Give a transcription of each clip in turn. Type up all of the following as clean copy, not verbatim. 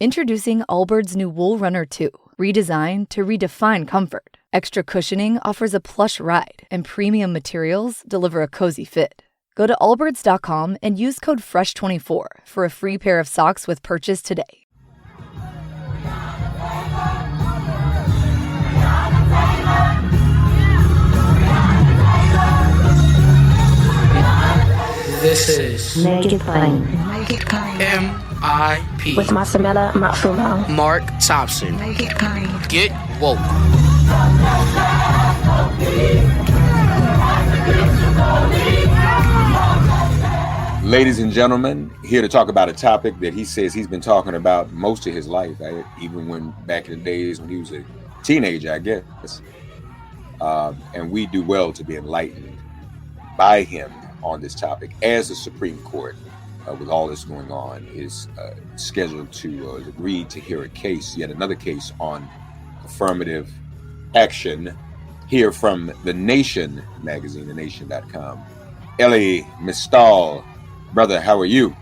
Introducing Allbirds' new Wool Runner 2, redesigned to redefine comfort. Extra cushioning offers a plush ride, and premium materials deliver a cozy fit. Go to allbirds.com and use code FRESH24 for a free pair of socks with purchase today. This is Make It Plain. MIP With Masamela Matfumo. Mark Thompson. Make It Plain. Get woke. Ladies and gentlemen, here to talk about a topic that he says he's been talking about most of his life, even when back in the days when he was a teenager, I guess. And we do well to be enlightened by him on this topic, as the Supreme Court, with all this going on, is scheduled to agree to hear a case, yet another case on affirmative action, here from The Nation magazine, thenation.com. Elie Mystal, brother, how are you?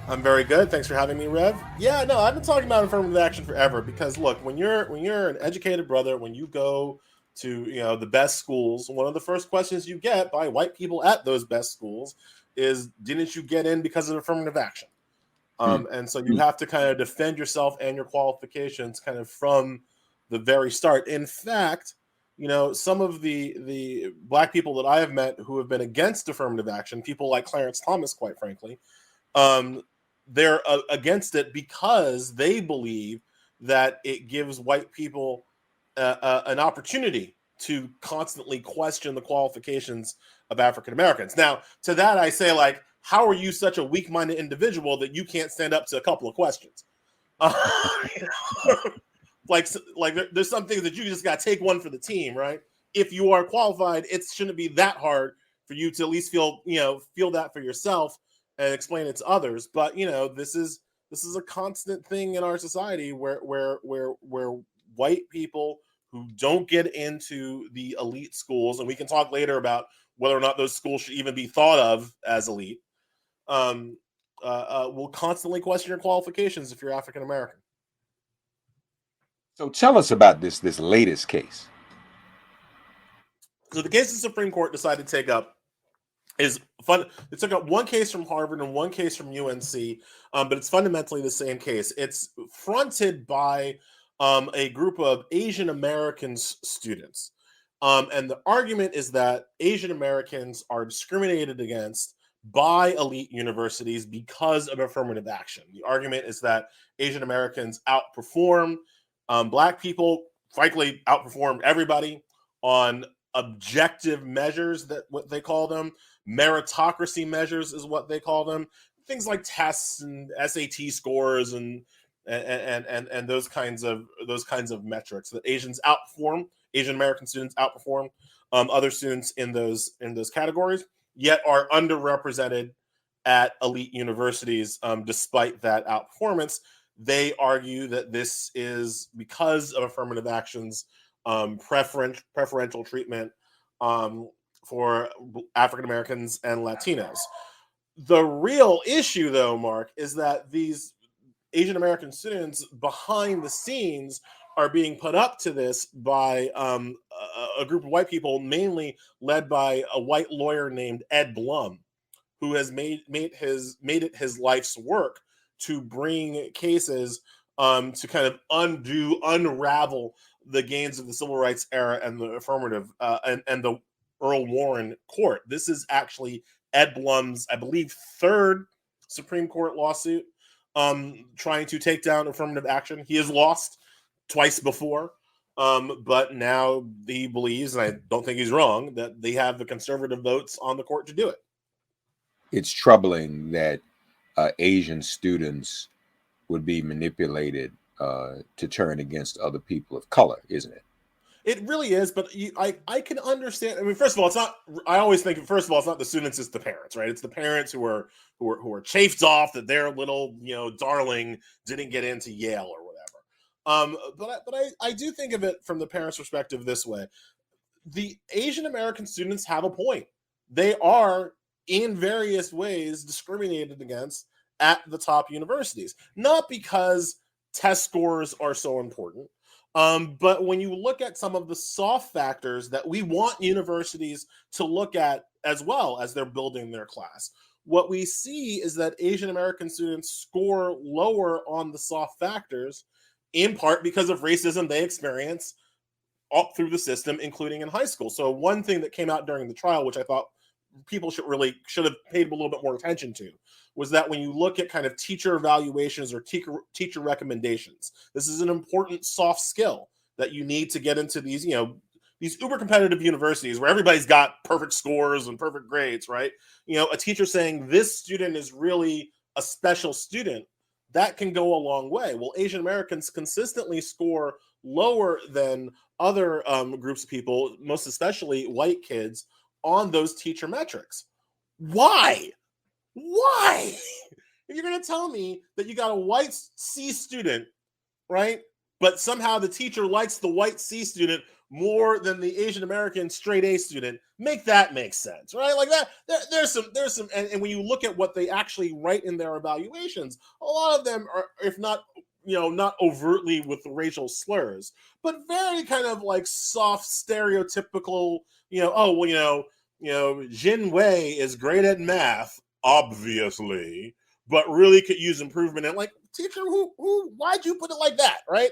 I'm very good. Thanks for having me, Rev. Yeah, no, I've been talking about affirmative action forever because look, when you're an educated brother, when you go to the best schools, one of the first questions you get by white people at those best schools is, didn't you get in because of affirmative action? And so you have to kind of defend yourself and your qualifications kind of from the very start. In fact, some of the black people that I have met who have been against affirmative action, people like Clarence Thomas, quite frankly, they're against it because they believe that it gives white people an opportunity to constantly question the qualifications of African Americans. Now, to that I say, like, how are you such a weak-minded individual that you can't stand up to a couple of questions? Like there's some things that you just got to take one for the team, right? If you are qualified, it shouldn't be that hard for you to at least feel that for yourself and explain it to others. But this is a constant thing in our society where white people who don't get into the elite schools, and we can talk later about whether or not those schools should even be thought of as elite, will constantly question your qualifications if you're African American. So tell us about this latest case. So the case the Supreme Court decided to take up is fun. It took up one case from Harvard and one case from UNC, but it's fundamentally the same case. It's fronted by a group of Asian American students. And the argument is that Asian Americans are discriminated against by elite universities because of affirmative action. The argument is that Asian Americans outperform black people, frankly, outperform everybody on objective measures, that what they call them. Meritocracy measures is what they call them. Things like tests and SAT scores and those kinds of metrics that Asian American students outperform other students in those categories, yet are underrepresented at elite universities despite that outperformance. They argue that this is because of affirmative action's preferential treatment for African Americans and Latinos. The real issue, though, Mark, is that these Asian American students behind the scenes are being put up to this by a group of white people, mainly led by a white lawyer named Ed Blum, who has made it his life's work to bring cases to kind of unravel the gains of the civil rights era and the affirmative and the Earl Warren court. This is actually Ed Blum's, I believe, third Supreme Court lawsuit trying to take down affirmative action. He has lost twice before, but now he believes, and I don't think he's wrong, that they have the conservative votes on the court to do it. It's troubling that Asian students would be manipulated to turn against other people of color, isn't it? It really is, but I can understand. I mean, first of all, it's not. I always think, first of all, it's not the students; it's the parents, right? It's the parents who are chafed off that their little darling didn't get into Yale or whatever. But I do think of it from the parents' perspective this way: the Asian American students have a point. They are in various ways discriminated against at the top universities, not because test scores are so important. But when you look at some of the soft factors that we want universities to look at as well as they're building their class, what we see is that Asian American students score lower on the soft factors, in part because of racism they experience up through the system, including in high school. So one thing that came out during the trial, which I thought people should have paid a little bit more attention to, was that when you look at kind of teacher evaluations or teacher recommendations, this is an important soft skill that you need to get into these, these uber competitive universities where everybody's got perfect scores and perfect grades, right? A teacher saying this student is really a special student, that can go a long way. Well, Asian Americans consistently score lower than other groups of people, most especially white kids, on those teacher metrics. Why? If you're going to tell me that you got a white C student, right, but somehow the teacher likes the white C student more than the Asian American straight A student, make that make sense, right? Like that, there's some, and when you look at what they actually write in their evaluations, a lot of them are, if not, not overtly with racial slurs, but very kind of like soft, stereotypical, Jin Wei is great at math, obviously, but really could use improvement. And like, teacher, why'd you put it like that, right?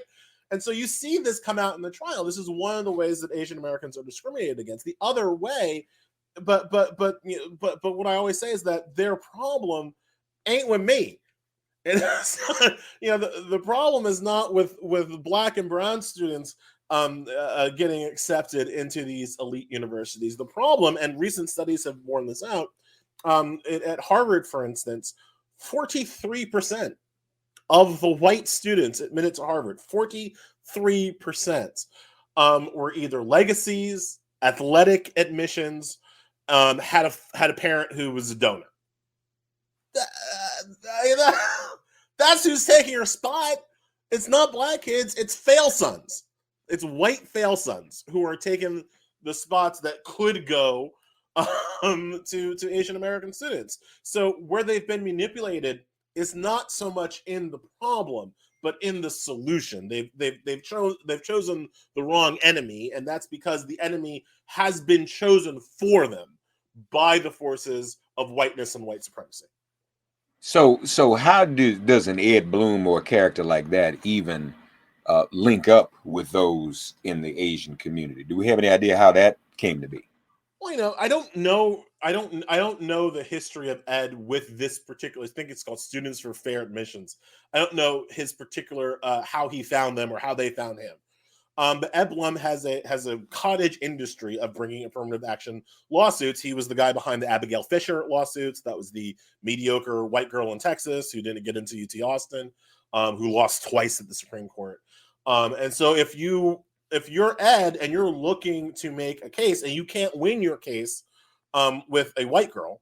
And so you see this come out in the trial. This is one of the ways that Asian Americans are discriminated against. The other way, but what I always say is that their problem ain't with me. And the problem is not with Black and brown students getting accepted into these elite universities. The problem, and recent studies have borne this out, at Harvard, for instance, 43% of the white students admitted to Harvard, 43%, were either legacies, athletic admissions, had a parent who was a donor. That's who's taking your spot. It's not Black kids, it's fail sons. It's white fail sons who are taking the spots that could go to Asian American students. So where they've been manipulated is not so much in the problem, but in the solution. They've chosen the wrong enemy, and that's because the enemy has been chosen for them by the forces of whiteness and white supremacy. So how does an Ed Blum or a character like that even link up with those in the Asian community? Do we have any idea how that came to be? Well, I don't know. I don't know the history of Ed with this particular. I think it's called Students for Fair Admissions. I don't know his particular how he found them or how they found him. But Ed Blum has a cottage industry of bringing affirmative action lawsuits. He was the guy behind the Abigail Fisher lawsuits. That was the mediocre white girl in Texas who didn't get into UT Austin, who lost twice at the Supreme Court. And so if you're Ed and you're looking to make a case and you can't win your case with a white girl,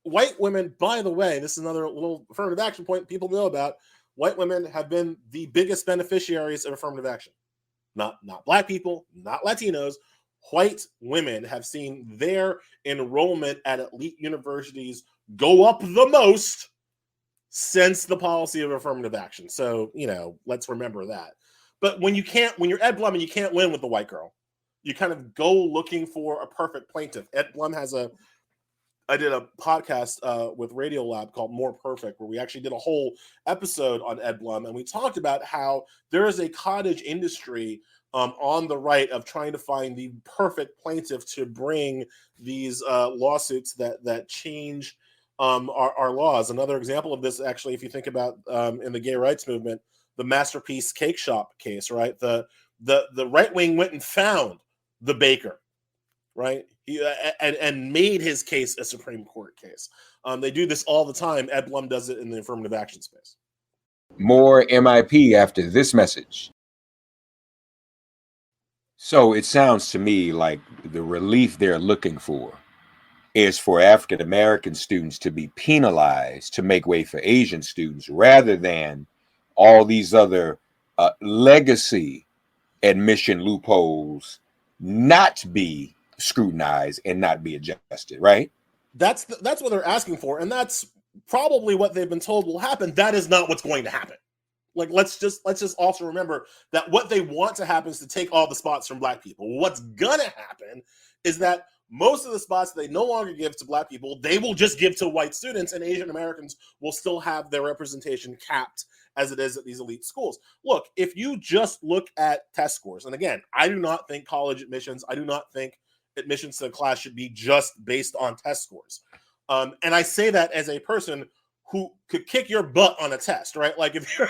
white women, by the way, this is another little affirmative action point people know about. White women have been the biggest beneficiaries of affirmative action. Not Black people, not Latinos. White women have seen their enrollment at elite universities go up the most since the policy of affirmative action. So, let's remember that. But when you're Ed Blum and you can't win with the white girl, you kind of go looking for a perfect plaintiff. Ed Blum I did a podcast with Radiolab called More Perfect, where we actually did a whole episode on Ed Blum, and we talked about how there is a cottage industry on the right of trying to find the perfect plaintiff to bring these lawsuits that change our laws. Another example of this, actually, if you think about in the gay rights movement, the Masterpiece Cake Shop case, right? The right wing went and found the baker, right? And made his case a Supreme Court case. They do this all the time. Ed Blum does it in the affirmative action space. More MIP after this message. So it sounds to me like the relief they're looking for is for African American students to be penalized to make way for Asian students, rather than all these other legacy admission loopholes not be scrutinized and not be adjusted, right? That's what they're asking for, and that's probably what they've been told will happen. That is not what's going to happen. Like, let's just also remember that what they want to happen is to take all the spots from Black people. What's gonna happen is that most of the spots they no longer give to Black people, they will just give to white students, and Asian Americans will still have their representation capped as it is at these elite schools. Look, if you just look at test scores, and again, I do not think college admissions, I do not think admissions to the class should be just based on test scores. And I say that as a person who could kick your butt on a test, right? Like, if you're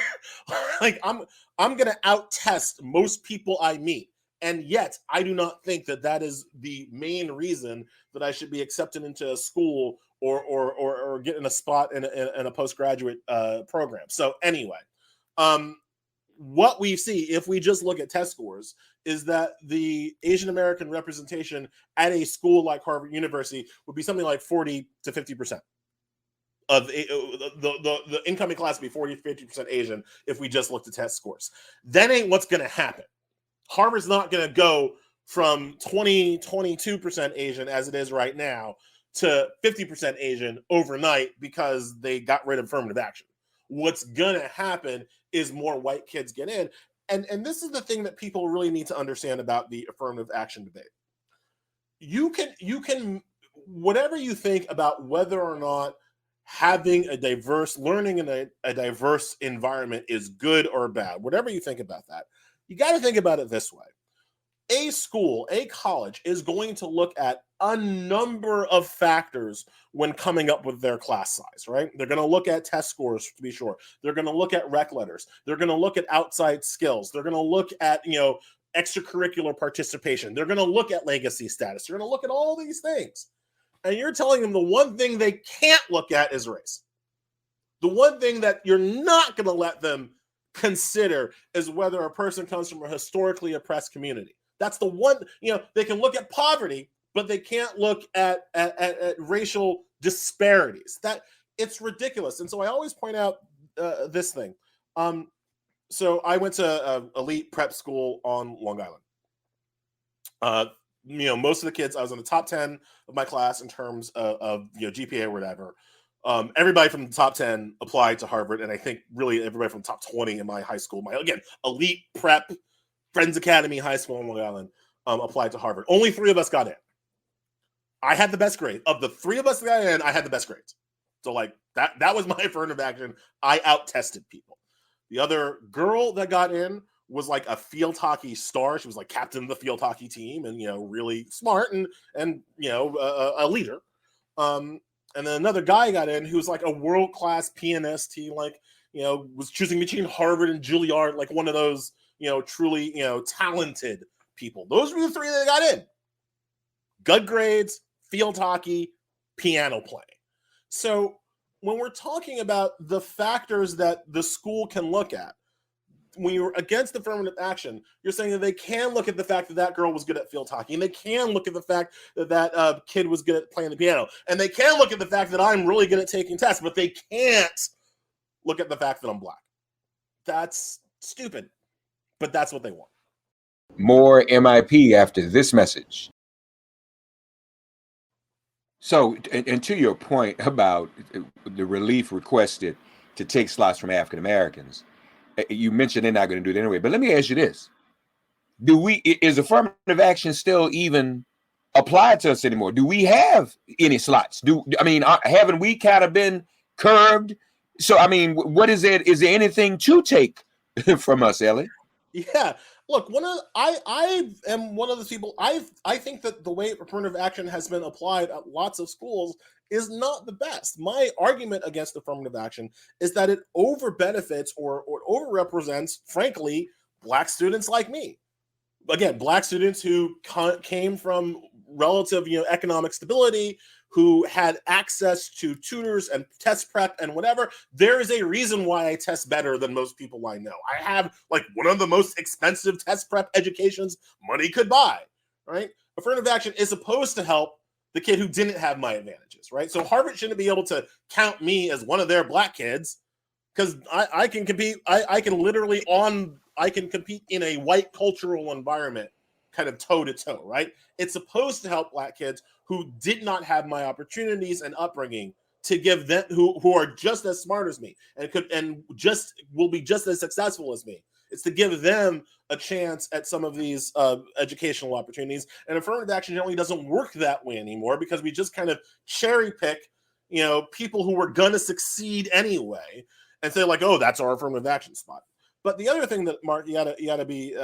like, I'm gonna out test most people I meet, and yet I do not think that that is the main reason that I should be accepted into a school or getting a spot in a postgraduate program. So anyway, what we see if we just look at test scores is that the Asian American representation at a school like Harvard University would be something like 40 to 50%. Of the incoming class would be 40 to 50% Asian if we just looked at test scores. That ain't what's going to happen. Harvard's not going to go from 22% Asian as it is right now to 50% Asian overnight because they got rid of affirmative action. What's going to happen is more white kids get in. And this is the thing that people really need to understand about the affirmative action debate. You can whatever you think about whether or not having a diverse learning in a diverse environment is good or bad, whatever you think about that, you got to think about it this way. A school, a college is going to look at a number of factors when coming up with their class size, right? They're going to look at test scores, to be sure. They're going to look at rec letters. They're going to look at outside skills. They're going to look at, extracurricular participation. They're going to look at legacy status. They're going to look at all these things. And you're telling them the one thing they can't look at is race. The one thing that you're not going to let them consider is whether a person comes from a historically oppressed community. That's the one, they can look at poverty, but they can't look at racial disparities. That it's ridiculous. And so I always point out this thing. So I went to elite prep school on Long Island. Most of the kids, I was in the top 10 of my class in terms of GPA or whatever. Everybody from the top 10 applied to Harvard, and I think really everybody from the top 20 in my high school, again, elite prep, Friends Academy High School on Long Island, applied to Harvard. Only 3 of us got in. I had the best grade. Of the 3 of us that got in, I had the best grades. So that was my affirmative action. I out-tested people. The other girl that got in was like a field hockey star. She was like captain of the field hockey team and, really smart and a leader. And then another guy got in who's like a world-class pianist. He was choosing between Harvard and Juilliard, like one of those, truly, talented people. Those were the 3 that got in. Good grades, field hockey, piano playing. So when we're talking about the factors that the school can look at, when you're against affirmative action, you're saying that they can look at the fact that that girl was good at field hockey, and they can look at the fact that that kid was good at playing the piano, and they can look at the fact that I'm really good at taking tests, but they can't look at the fact that I'm Black. That's stupid, but that's what they want. More MIP after this message. So, and to your point about the relief requested to take slots from African Americans, you mentioned they're not going to do it anyway. But let me ask you this: is affirmative action still even applied to us anymore? Do we have any slots? Haven't we kind of been curbed? So, what is it? Is there anything to take from us, Elie? Yeah. Look, I am one of those people. I think that the way affirmative action has been applied at lots of schools is not the best. My argument against affirmative action is that it over benefits or overrepresents, frankly, Black students like me. Again, Black students who came from relative, economic stability, who had access to tutors and test prep and whatever. There is a reason why I test better than most people I know. I have one of the most expensive test prep educations money could buy, right? Affirmative action is supposed to help the kid who didn't have my advantages, right? So Harvard shouldn't be able to count me as one of their Black kids because I can compete. I can compete in a white cultural environment kind of toe to toe, right? It's supposed to help Black kids who did not have my opportunities and upbringing to give them who are just as smart as me and will be just as successful as me. It's to give them a chance at some of these educational opportunities. And affirmative action generally doesn't work that way anymore because we just kind of cherry pick, people who were going to succeed anyway and say like, oh, that's our affirmative action spot. But the other thing that, Mark, you gotta be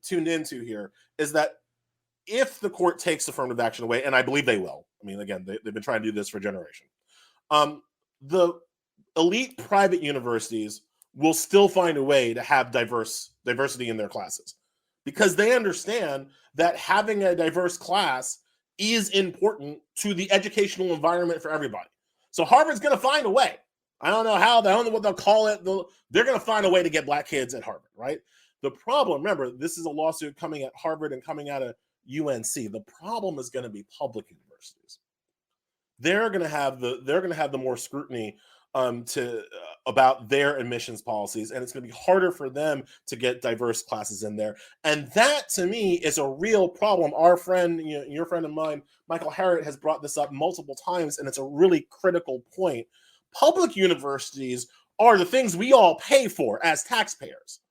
tuned into here is that if the court takes affirmative action away, and I believe they will, I mean, again, they've been trying to do this for a generation, the elite private universities will still find a way to have diversity in their classes because they understand that having a diverse class is important to the educational environment for everybody. So Harvard's going to find a way. I don't know how, I don't know what they'll call it. They're going to find a way to get black kids at Harvard, right? The problem, remember, this is a lawsuit coming at Harvard and coming out of UNC. The problem is going to be public universities. They're going to have the more scrutiny about their admissions policies, and it's going to be harder for them to get diverse classes in there. And that, to me, is a real problem. Our friend, your friend of mine, Michael Harriott, has brought this up multiple times, and it's a really critical point. Public universities are the things we all pay for as taxpayers.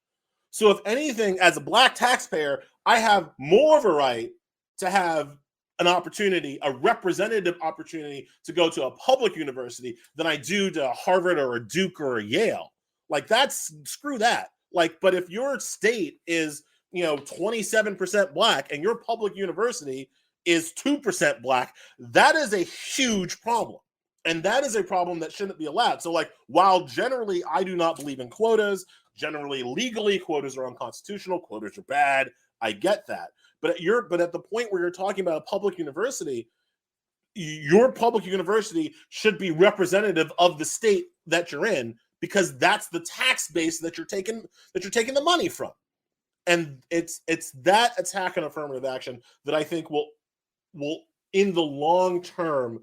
So if anything, as a black taxpayer, I have more of a right to have an opportunity, a representative opportunity to go to a public university than I do to Harvard or a Duke or a Yale. Like screw that. Like, but if your state is, 27% black and your public university is 2% black, that is a huge problem. And that is a problem that shouldn't be allowed. So like, while generally I do not believe in quotas, generally legally quotas are unconstitutional, quotas are bad. I get that. But at the point where you're talking about a public university, your public university should be representative of the state that you're in because that's the tax base that you're taking the money from. And it's that attack on affirmative action that I think will in the long term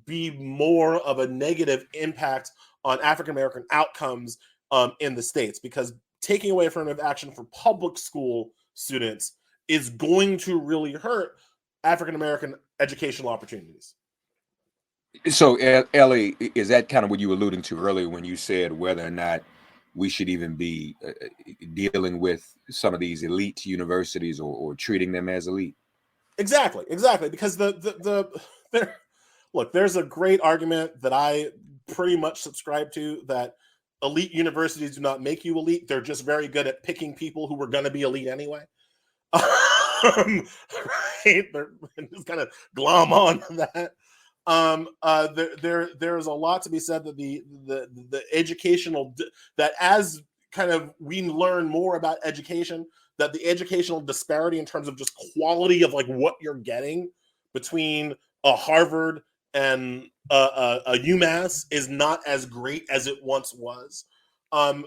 be more of a negative impact on African-American outcomes in the states, because taking away affirmative action for public school students is going to really hurt African-American educational opportunities. So, Elie, is that kind of what you were alluding to earlier when you said whether or not we should even be dealing with some of these elite universities or treating them as elite? Exactly. Because there's a great argument that I pretty much subscribe to, that elite universities do not make you elite. They're just very good at picking people who were going to be elite anyway. Right? They're just kind of glom on that. There's a lot to be said that the educational, that as kind of we learn more about education, that the educational disparity in terms of just quality of like what you're getting between a Harvard and a UMass is not as great as it once was. And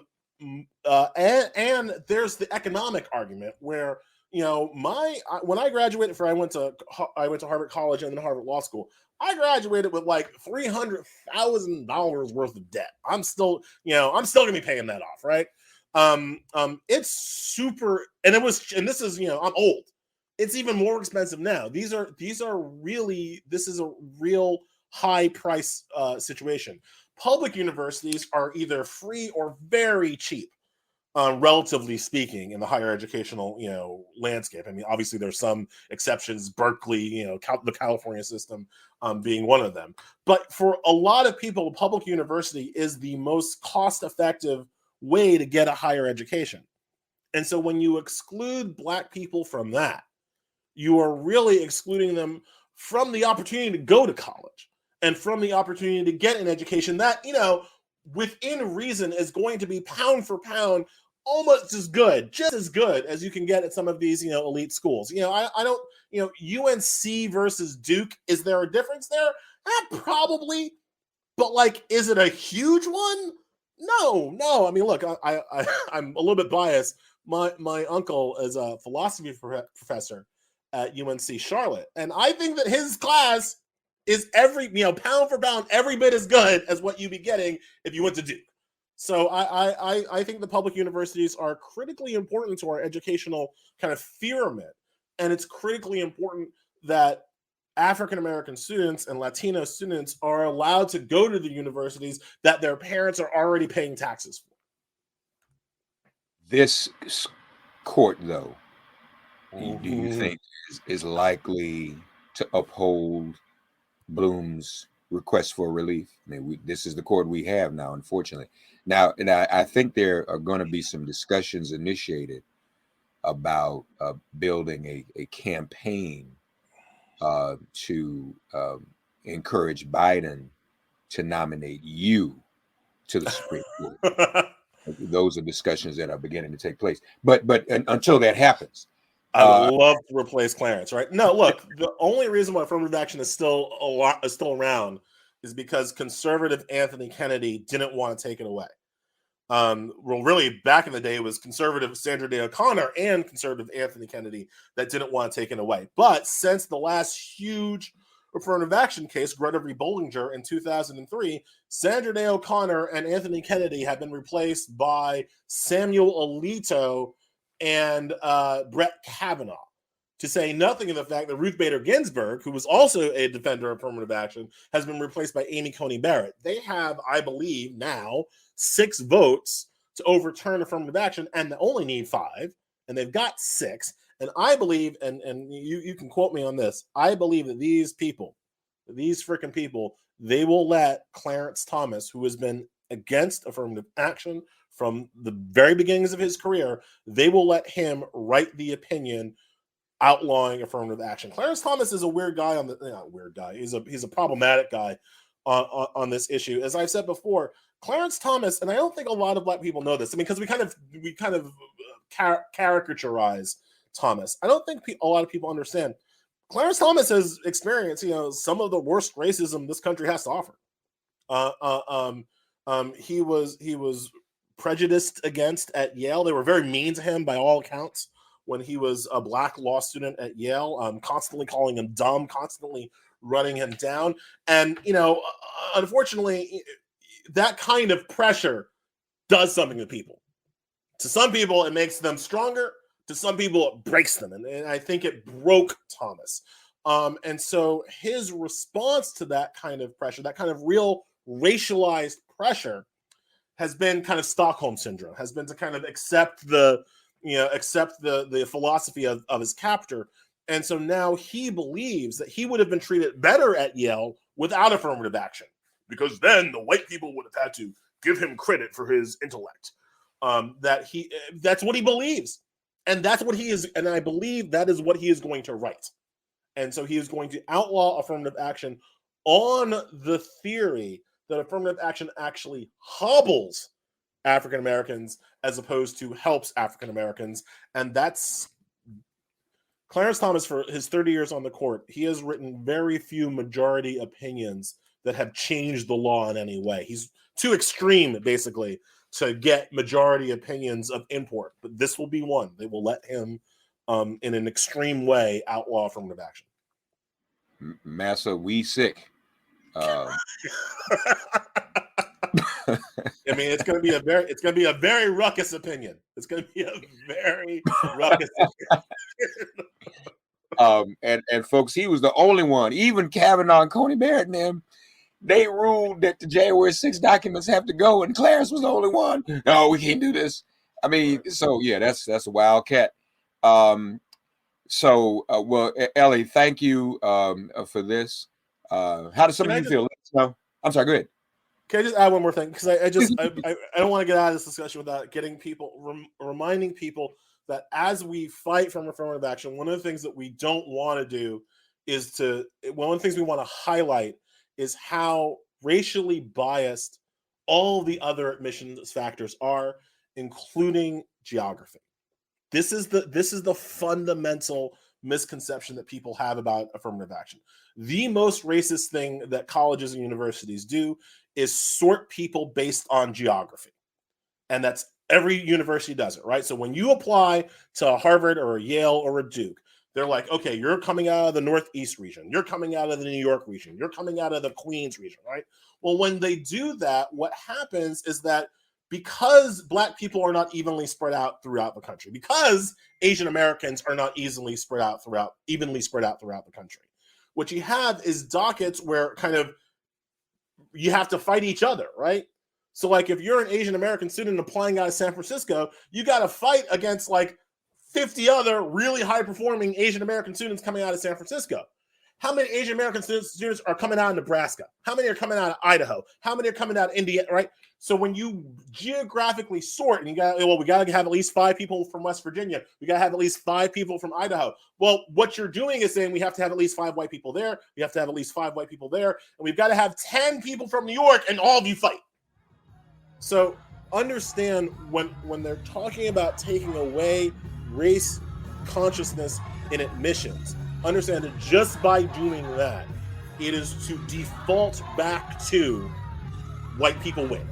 there's the economic argument where, when I graduated, I went to Harvard College and then Harvard Law School. I graduated with like $300,000 worth of debt. I'm still gonna be paying that off, right? It's super, and this is, I'm old. It's even more expensive now. This is a real high price situation. Public universities are either free or very cheap, relatively speaking, in the higher educational, landscape. I mean, obviously there's some exceptions, Berkeley, the California system being one of them. But for a lot of people, public university is the most cost-effective way to get a higher education. And so when you exclude Black people from that, you are really excluding them from the opportunity to go to college and from the opportunity to get an education that, within reason is going to be pound for pound almost as good, just as good as you can get at some of these, elite schools. I don't, UNC versus Duke, is there a difference there? Probably. But like, is it a huge one? No. I mean, look, I'm a little bit biased. My uncle is a philosophy professor at UNC Charlotte, and I think that his class is pound for pound every bit as good as what you'd be getting if you went to Duke. So I think the public universities are critically important to our educational kind of pyramid, and it's critically important that African-American students and Latino students are allowed to go to the universities that their parents are already paying taxes for. This court, though, do you think is likely to uphold Blum's request for relief? I mean, this is the court we have now, unfortunately. Now, and I think there are going to be some discussions initiated about building a campaign to encourage Biden to nominate you to the Supreme Court. Those are discussions that are beginning to take place. But until that happens, I would love to replace Clarence, right? No, look, the only reason why affirmative action is still around is because conservative Anthony Kennedy didn't want to take it away. Well, really, back in the day, it was conservative Sandra Day O'Connor and conservative Anthony Kennedy that didn't want to take it away. But since the last huge affirmative action case, Greta v. Bollinger in 2003, Sandra Day O'Connor and Anthony Kennedy have been replaced by Samuel Alito and Brett Kavanaugh. To say nothing of the fact that Ruth Bader Ginsburg, who was also a defender of affirmative action, has been replaced by Amy Coney Barrett. They have, I believe, now 6 votes to overturn affirmative action, and they only need 5, and they've got 6. And I believe, and you can quote me on this, I believe that these freaking people, they will let Clarence Thomas, who has been against affirmative action from the very beginnings of his career, they will let him write the opinion outlawing affirmative action. Clarence Thomas is a weird guy not weird guy. He's a problematic guy on this issue. As I've said before, Clarence Thomas, and I don't think a lot of Black people know this. I mean, because we kind of caricaturize Thomas. I don't think a lot of people understand. Clarence Thomas has experienced, some of the worst racism this country has to offer. He was prejudiced against at Yale. They were very mean to him by all accounts when he was a Black law student at Yale, constantly calling him dumb, constantly running him down. And, unfortunately, that kind of pressure does something to people. To some people, it makes them stronger. To some people, it breaks them. And I think it broke Thomas. And so his response to that kind of pressure, that kind of real racialized pressure, has been kind of Stockholm syndrome, has been to kind of accept the philosophy of his captor. And so now he believes that he would have been treated better at Yale without affirmative action, because then the white people would have had to give him credit for his intellect. That's what he believes. And that's what he is. And I believe that is what he is going to write. And so he is going to outlaw affirmative action on the theory that affirmative action actually hobbles African Americans as opposed to helps African Americans. And that's Clarence Thomas, for his 30 years on the court, he has written very few majority opinions that have changed the law in any way. He's too extreme, basically, to get majority opinions of import. But this will be one. They will let him, in an extreme way, outlaw affirmative action. Massa, we sick. I mean, it's going to be a very ruckus opinion. It's going to be a very ruckus opinion. And folks, he was the only one. Even Kavanaugh and Coney Barrett and them, they ruled that the January 6 documents have to go, and Clarence was the only one. No, we can't do this. I mean, so yeah, that's a wildcat. Well, Elie, thank you for this. How does some of you feel? Let us know. I'm sorry, go ahead. Can I just add one more thing? Because I don't want to get out of this discussion without getting people, reminding people that as we fight from affirmative action, one of the things that we don't want to do is one of the things we want to highlight is how racially biased all the other admissions factors are, including geography. This is the fundamental misconception that people have about affirmative action. The most racist thing that colleges and universities do is sort people based on geography. And that's every university does it, right? So when you apply to Harvard or a Yale or a Duke, they're like, okay, you're coming out of the Northeast region. You're coming out of the New York region. You're coming out of the Queens region, right? Well, when they do that, what happens is that because Black people are not evenly spread out throughout the country, because Asian Americans are not evenly spread out throughout the country, What you have is dockets where kind of you have to fight each other, right? So like if you're an Asian American student applying out of San Francisco, you got to fight against like 50 other really high performing Asian American students coming out of San Francisco. How many Asian American students are coming out of Nebraska? How many are coming out of Idaho? How many are coming out of India, right? So when you geographically sort, and we got to have at least 5 people from West Virginia. We got to have at least 5 people from Idaho. Well, what you're doing is saying we have to have at least 5 white people there. We have to have at least 5 white people there. And we've got to have 10 people from New York, and all of you fight. So understand when they're talking about taking away race consciousness in admissions, understand that just by doing that, it is to default back to white people win.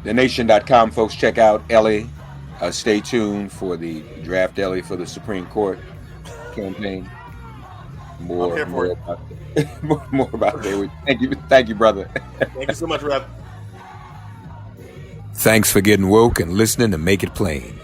TheNation.com, folks, check out Elie. Stay tuned for the draft Elie for the Supreme Court campaign. More about that. Thank you, brother. Thank you so much, Rev. Thanks for getting woke and listening to Make It Plain.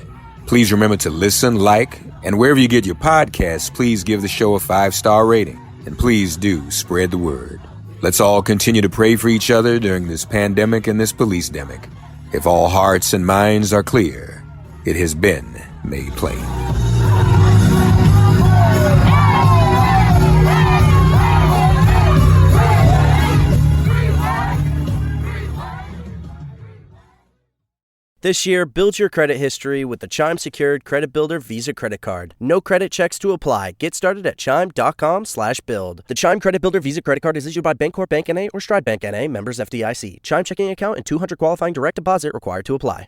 Please remember to listen, like, and wherever you get your podcasts, please give the show a 5-star rating. And please do spread the word. Let's all continue to pray for each other during this pandemic and this police-demic. If all hearts and minds are clear, it has been made plain. This year, build your credit history with the Chime Secured Credit Builder Visa Credit Card. No credit checks to apply. Get started at chime.com/build. The Chime Credit Builder Visa Credit Card is issued by Bancorp Bank N.A. or Stride Bank N.A., members FDIC. Chime checking account and 200 qualifying direct deposit required to apply.